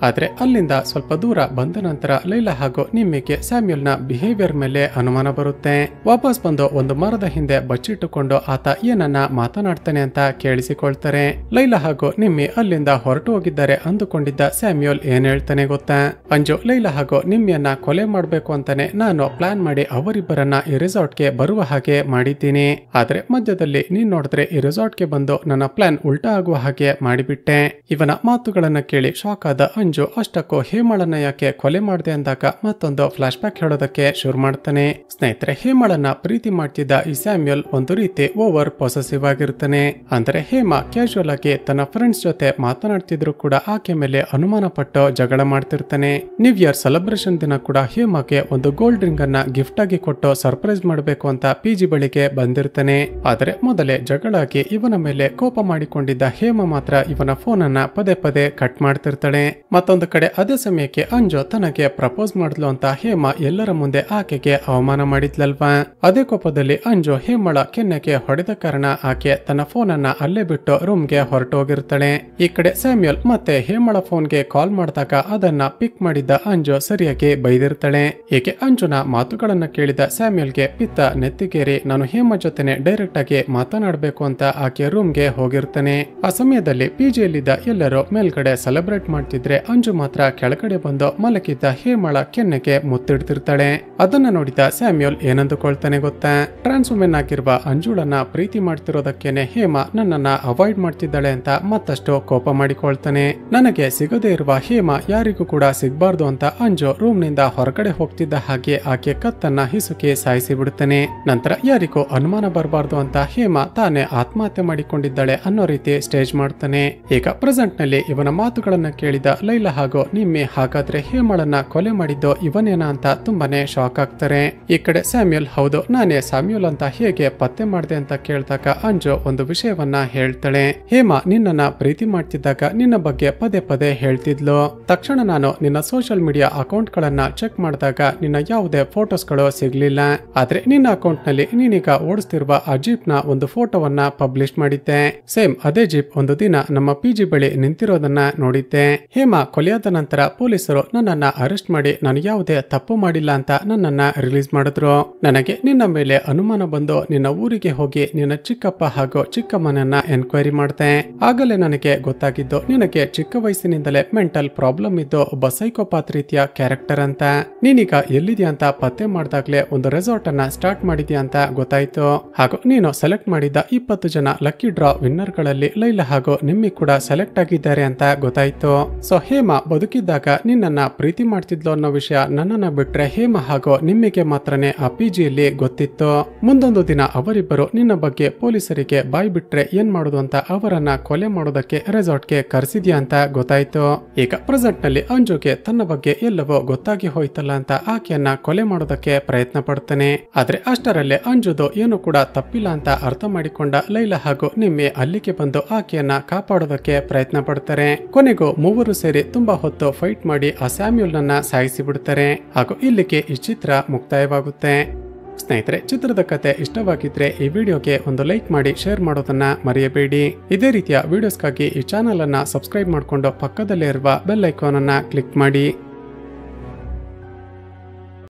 ಆದ್ರೆ ಅಲ್ಲಿಂದ ಸ್ವಲ್ಪ ದೂರ ಬಂದ ನಂತರ ಲೈಲಾ ಹಾಗೂ ನಿಮ್ಮಿಗೆ ಸ್ಯಾಮ್ಯುಯಲ್ನ ಬಿಹೇವಿಯರ್ ಮೇಲೆ ಅನುಮಾನ ಬರುತ್ತೆ. ವಾಪಸ್ ಬಂದು ಒಂದು ಮರದ ಹಿಂದೆ ಬಚ್ಚಿಟ್ಟುಕೊಂಡು ಆತ ಏನನ್ನ ಮಾತನಾಡ್ತಾನೆ ಅಂತ ಕೇಳಿಸಿಕೊಳ್ತಾರೆ. ಲೈಲಾ ಹಾಗೂ ನಿಮ್ಮಿ ಅಲ್ಲಿಂದ ಹೊರಟು ಹೋಗಿದ್ದಾರೆ ಅಂದುಕೊಂಡಿದ್ದ ಸ್ಯಾಮ್ಯುಯಲ್ ಏನ್ ಹೇಳ್ತಾನೆ ಗೊತ್ತಾ? ಅಂಜು ಲೈಲಾ ಹಾಗೂ ನಿಮ್ಮಿಯನ್ನ ಕೊಲೆ ಮಾಡ್ಬೇಕು ಅಂತಾನೆ ನಾನು ಪ್ಲಾನ್ ಮಾಡಿ ಅವರಿಬ್ಬರನ್ನ ಈ ರೆಸಾರ್ಟ್ಗೆ ಬರುವ ಹಾಗೆ ಮಾಡಿದ್ದೀನಿ. ಆದ್ರೆ ಮಧ್ಯದಲ್ಲಿ ನೀನ್ ನೋಡಿದ್ರೆ ಈ ರೆಸಾರ್ಟ್ಗೆ ಬಂದು ನನ್ನ ಪ್ಲಾನ್ ಉಲ್ಟಾ ಆಗುವ ಹಾಗೆ ಮಾಡಿಬಿಟ್ಟೆ. ಇವನ ಮಾತುಗಳನ್ನ ಕೇಳಿ ಶಾಕ್ ಆದ ಅಂಜು ಅಂಜು ಅಷ್ಟಕ್ಕೂ ಹೇಮಳನ್ನ ಯಾಕೆ ಕೊಲೆ ಮಾಡಿದೆ ಅಂದಾಗ ಮತ್ತೊಂದು ಫ್ಲಾಶ್ ಬ್ಯಾಕ್ ಹೇಳೋದಕ್ಕೆ ಶುರು ಮಾಡ್ತಾನೆ. ಸ್ನೇಹಿತರೆ, ಹೇಮಳನ್ನ ಪ್ರೀತಿ ಮಾಡ್ತಿದ್ದ ಈ ಸ್ಯಾಮ್ಯುಯಲ್ ಒಂದು ರೀತಿ ಓವರ್ ಪೊಸೆಸಿವ್ ಆಗಿರ್ತಾನೆ. ಅಂದ್ರೆ ಹೇಮ ಕ್ಯಾಶುವಲ್ ಆಗಿ ತನ್ನ ಫ್ರೆಂಡ್ಸ್ ಜೊತೆ ಮಾತನಾಡ್ತಿದ್ರು ಕೂಡ ಆಕೆ ಮೇಲೆ ಅನುಮಾನ ಪಟ್ಟು ಜಗಳ ಮಾಡ್ತಿರ್ತಾನೆ. ನ್ಯೂ ಇಯರ್ ಸೆಲೆಬ್ರೇಷನ್ ದಿನ ಕೂಡ ಹೇಮಗೆ ಒಂದು ಗೋಲ್ಡ್ ರಿಂಗ್ ಅನ್ನ ಗಿಫ್ಟ್ ಆಗಿ ಕೊಟ್ಟು ಸರ್ಪ್ರೈಸ್ ಮಾಡಬೇಕು ಅಂತ ಪಿಜಿ ಬಳಿಗೆ ಬಂದಿರ್ತಾನೆ. ಆದರೆ ಮೊದಲೇ ಜಗಳಾಗಿ ಇವನ ಮೇಲೆ ಕೋಪ ಮಾಡಿಕೊಂಡಿದ್ದ ಹೇಮ ಮಾತ್ರ ಇವನ ಫೋನ್ ಅನ್ನ ಪದೇ ಪದೇ ಕಟ್ ಮಾಡ್ತಿರ್ತಾಳೆ. ಮತ್ತೊಂದು ಕಡೆ ಅದೇ ಸಮಯಕ್ಕೆ ಅಂಜು ತನಗೆ ಪ್ರಪೋಸ್ ಮಾಡಿದ್ಲು ಅಂತ ಹೇಮ ಎಲ್ಲರ ಮುಂದೆ ಆಕೆಗೆ ಅವಮಾನ ಮಾಡಿದ್ಲಲ್ವಾ. ಅದೇ ಕೋಪದಲ್ಲಿ ಅಂಜು ಹೇಮಳ ಕೆನ್ನೆಗೆ ಹೊಡೆದ ಕಾರಣ ಆಕೆ ತನ್ನ ಫೋನ್ ಅನ್ನ ಅಲ್ಲೇ ಬಿಟ್ಟು ರೂಮ್ಗೆ ಹೊರಟೋಗಿರ್ತಾಳೆ. ಈ ಕಡೆ ಸ್ಯಾಮ್ಯುಯಲ್ ಮತ್ತೆ ಹೇಮಳ ಫೋನ್ಗೆ ಕಾಲ್ ಮಾಡಿದಾಗ ಅದನ್ನ ಪಿಕ್ ಮಾಡಿದ್ದ ಅಂಜು ಸರಿಯಾಗಿ ಬೈದಿರ್ತಾಳೆ. ಏಕೆ ಅಂಜುನ ಮಾತುಗಳನ್ನ ಕೇಳಿದ ಸ್ಯಾಮ್ಯುಯಲ್ಗೆ ಪಿತ್ತ ನೆತ್ತಿಗೇರಿ ನಾನು ಹೇಮ ಜೊತೆನೆ ಡೈರೆಕ್ಟ್ ಆಗಿ ಮಾತನಾಡಬೇಕು ಅಂತ ಆಕೆ ರೂಮ್ಗೆ ಹೋಗಿರ್ತಾನೆ. ಆ ಸಮಯದಲ್ಲಿ ಪಿಜಿಯಲ್ಲಿದ್ದ ಎಲ್ಲರೂ ಮೇಲ್ಗಡೆ ಸೆಲೆಬ್ರೇಟ್ ಮಾಡ್ತಿದ್ರೆ ಅಂಜು ಮಾತ್ರ ಕೆಳಗಡೆ ಬಂದು ಮಲಗಿದ್ದ ಹೇಮಳ ಕೆನ್ನೆಗೆ ಮುತ್ತಿಡ್ತಿರ್ತಾಳೆ. ಅದನ್ನ ನೋಡಿದ ಸ್ಯಾಮ್ಯುಯಲ್ ಏನಂದುಕೊಳ್ತಾನೆ ಗೊತ್ತಾ, ಟ್ರಾನ್ಸ್ ವುಮೆನ್ ಆಗಿರುವ ಅಂಜುಳನ್ನ ಪ್ರೀತಿ ಮಾಡ್ತಿರೋದಕ್ಕೇನೆ ಹೇಮ ನನ್ನನ್ನ ಅವಾಯ್ಡ್ ಮಾಡ್ತಿದ್ದಾಳೆ ಅಂತ ಮತ್ತಷ್ಟು ಕೋಪ ಮಾಡಿಕೊಳ್ತಾನೆ. ನನಗೆ ಸಿಗದೇ ಇರುವ ಹೇಮ ಯಾರಿಗೂ ಕೂಡ ಸಿಗ್ಬಾರ್ದು ಅಂತ ಅಂಜು ರೂಮ್ ನಿಂದ ಹೊರಗಡೆ ಹೋಗ್ತಿದ್ದ ಹಾಗೆ ಆಕೆ ಕತ್ತನ್ನ ಹಿಸುಕಿ ಸಾಯಿಸಿ ಬಿಡುತ್ತಾನೆ. ನಂತರ ಯಾರಿಗೂ ಅನುಮಾನ ಬರಬಾರ್ದು ಅಂತ ಹೇಮ ತಾನೇ ಆತ್ಮಹತ್ಯೆ ಮಾಡಿಕೊಂಡಿದ್ದಾಳೆ ಅನ್ನೋ ರೀತಿ ಸ್ಟೇಜ್ ಮಾಡ್ತಾನೆ. ಈಗ ಪ್ರೆಸೆಂಟ್ ನಲ್ಲಿ ಇವನ ಮಾತುಗಳನ್ನ ಕೇಳಿದ ಲೈಲಾ ಹಾಗೂ ನಿಮ್ಮಿ ಹಾಗಾದ್ರೆ ಹೇಮಳನ್ನ ಕೊಲೆ ಮಾಡಿದ್ದು ಇವನೇನಾ ಅಂತ ತುಂಬಾನೇ ಶಾಕ್ ಆಗ್ತಾರೆ. ಈ ಕಡೆ ಸ್ಯಾಮ್ಯುಯಲ್ ಹೌದು ನಾನೇ ಸ್ಯಾಮ್ಯುಯಲ್ ಅಂತ ಹೇಗೆ ಪತ್ತೆ ಮಾಡಿದೆ ಅಂತ ಕೇಳಿದಾಗ ಅಂಜು ಒಂದು ವಿಷಯವನ್ನ ಹೇಳ್ತಾಳೆ. ಹೇಮ ನಿನ್ನನ್ನ ಪ್ರೀತಿ ಮಾಡ್ತಿದ್ದಾಗ ನಿನ್ನ ಬಗ್ಗೆ ಪದೇ ಪದೇ ಹೇಳ್ತಿದ್ಲು. ತಕ್ಷಣ ನಾನು ನಿನ್ನ ಸೋಷಿಯಲ್ ಮೀಡಿಯಾ ಅಕೌಂಟ್ ಗಳನ್ನ ಚೆಕ್ ಮಾಡಿದಾಗ ನಿನ್ನ ಯಾವುದೇ ಫೋಟೋಸ್ ಗಳು ಸಿಗ್ಲಿಲ್ಲ. ಆದ್ರೆ ನಿನ್ನ ಅಕೌಂಟ್ ನಲ್ಲಿ ನೀನೀಗ ಓಡಿಸ್ತಿರುವ ಆ ಜೀಪ್ ನ ಒಂದು ಫೋಟೋವನ್ನ ಪಬ್ಲಿಷ್ ಮಾಡಿದ್ದೆ. ಸೇಮ್ ಅದೇ ಜೀಪ್ ಒಂದು ದಿನ ನಮ್ಮ ಪಿಜಿ ಬಳಿ ನಿಂತಿರೋದನ್ನ ನೋಡಿದ್ದೆ. ಹೇಮ ಕೊಲೆಯಾದ ನಂತರ ಪೊಲೀಸರು ನನ್ನನ್ನ ಅರೆಸ್ಟ್ ಮಾಡಿ ನಾನು ಯಾವುದೇ ತಪ್ಪು ಮಾಡಿಲ್ಲ ಅಂತ ನನ್ನನ್ನ ರಿಲೀಸ್ ಮಾಡಿದ್ರು. ನನಗೆ ನಿನ್ನ ಮೇಲೆ ಅನುಮಾನ ಬಂದು ನಿನ್ನ ಊರಿಗೆ ಹೋಗಿ ನಿನ್ನ ಚಿಕ್ಕಪ್ಪ ಹಾಗೂ ಚಿಕ್ಕಮ್ಮನನ್ನ ಎನ್ಕ್ವೈರಿ ಮಾಡ್ದೆ. ಆಗಲೇ ನನಗೆ ಗೊತ್ತಾಗಿದ್ದು ನಿನಗೆ ಚಿಕ್ಕ ವಯಸ್ಸಿನಿಂದಲೇ ಮೆಂಟಲ್ ಪ್ರಾಬ್ಲಮ್ ಇದ್ದು ಒಬ್ಬ ಸೈಕೋಪಾತ್ ರೀತಿಯ ಕ್ಯಾರೆಕ್ಟರ್ ಅಂತ. ನೀನೀಗ ಎಲ್ಲಿದ್ಯಾ ಅಂತ ಪತ್ತೆ ಮಾಡಿದಾಗ್ಲೇ ಒಂದು ರೆಸಾರ್ಟ್ ಅನ್ನ ಸ್ಟಾರ್ಟ್ ಮಾಡಿದ್ಯಾ ಅಂತ ಗೊತ್ತಾಯ್ತು. ಹಾಗೂ ನೀನು ಸೆಲೆಕ್ಟ್ ಮಾಡಿದ 20 ಜನ ಲಕ್ಕಿ ಡ್ರಾ ವಿನ್ನರ್ ಗಳಲ್ಲಿ ಲೈಲಾ ಹಾಗೂ ನಿಮ್ಮಿ ಕೂಡ ಸೆಲೆಕ್ಟ್ ಆಗಿದ್ದಾರೆ ಅಂತ ಗೊತ್ತಾಯ್ತು. ಸೊ ಹೇಮ ಬದುಕಿದ್ದಾಗ ನಿನ್ನನ್ನ ಪ್ರೀತಿ ಮಾಡ್ತಿದ್ಲು ಅನ್ನೋ ವಿಷಯ ನನ್ನನ್ನ ಬಿಟ್ರೆ ಹೇಮ ಹಾಗೂ ನಿಮ್ಮಿಗೆ ಮಾತ್ರನೇ ಆ ಪಿಜಿಯಲ್ಲಿ ಗೊತ್ತಿತ್ತು. ಮುಂದೊಂದು ದಿನ ಅವರಿಬ್ಬರು ನಿನ್ನ ಬಗ್ಗೆ ಪೊಲೀಸರಿಗೆ ಬಾಯ್ ಬಿಟ್ರೆ ಏನ್ ಮಾಡೋದು ಅಂತ ಅವರನ್ನ ಕೊಲೆ ಮಾಡೋದಕ್ಕೆ ರೆಸಾರ್ಟ್ಗೆ ಕರೆಸಿದ್ಯಾ ಅಂತ ಗೊತ್ತಾಯ್ತು. ಈಗ ಪ್ರೆಸೆಂಟ್ ನಲ್ಲಿ ಅಂಜುಗೆ ತನ್ನ ಬಗ್ಗೆ ಎಲ್ಲವೋ ಗೊತ್ತಾಗಿ ಹೋಯ್ತಲ್ಲ ಅಂತ ಆಕೆಯನ್ನ ಕೊಲೆ ಮಾಡೋದಕ್ಕೆ ಪ್ರಯತ್ನ ಪಡ್ತಾನೆ. ಆದ್ರೆ ಅಷ್ಟರಲ್ಲೇ ಅಂಜುದು ಏನು ಕೂಡ ತಪ್ಪಿಲ್ಲ ಅಂತ ಅರ್ಥ ಮಾಡಿಕೊಂಡ ಲೈಲಾ ಹಾಗೂ ನಿಮ್ಮಿ ಅಲ್ಲಿಗೆ ಬಂದು ಆಕೆಯನ್ನ ಕಾಪಾಡೋದಕ್ಕೆ ಪ್ರಯತ್ನ ಪಡ್ತಾರೆ. ಕೊನೆಗೂ ಮೂವರು ಸೇರಿ ತುಂಬಾ ಹೊತ್ತು ಫೈಟ್ ಮಾಡಿ ಆ ಸ್ಯಾಮ್ಯುಯಲ್ ನನ್ನ ಸಾಯಿಸಿ ಬಿಡ್ತಾರೆ. ಹಾಗೂ ಇಲ್ಲಿಗೆ ಈ ಚಿತ್ರ ಮುಕ್ತಾಯವಾಗುತ್ತೆ. ಸ್ನೇಹಿತರೆ, ಚಿತ್ರದ ಕತೆ ಇಷ್ಟವಾಗಿದ್ರೆ ಈ ವಿಡಿಯೋಗೆ ಒಂದು ಲೈಕ್ ಮಾಡಿ ಶೇರ್ ಮಾಡೋದನ್ನ ಮರೆಯಬೇಡಿ. ಇದೇ ರೀತಿಯ ವಿಡಿಯೋಸ್ಗಾಗಿ ಈ ಚಾನೆಲ್ ಅನ್ನ ಸಬ್ಸ್ಕ್ರೈಬ್ ಮಾಡಿಕೊಂಡು ಪಕ್ಕದಲ್ಲೇ ಇರುವ ಬೆಲ್ ಐಕಾನ್ ಅನ್ನ ಕ್ಲಿಕ್ ಮಾಡಿ.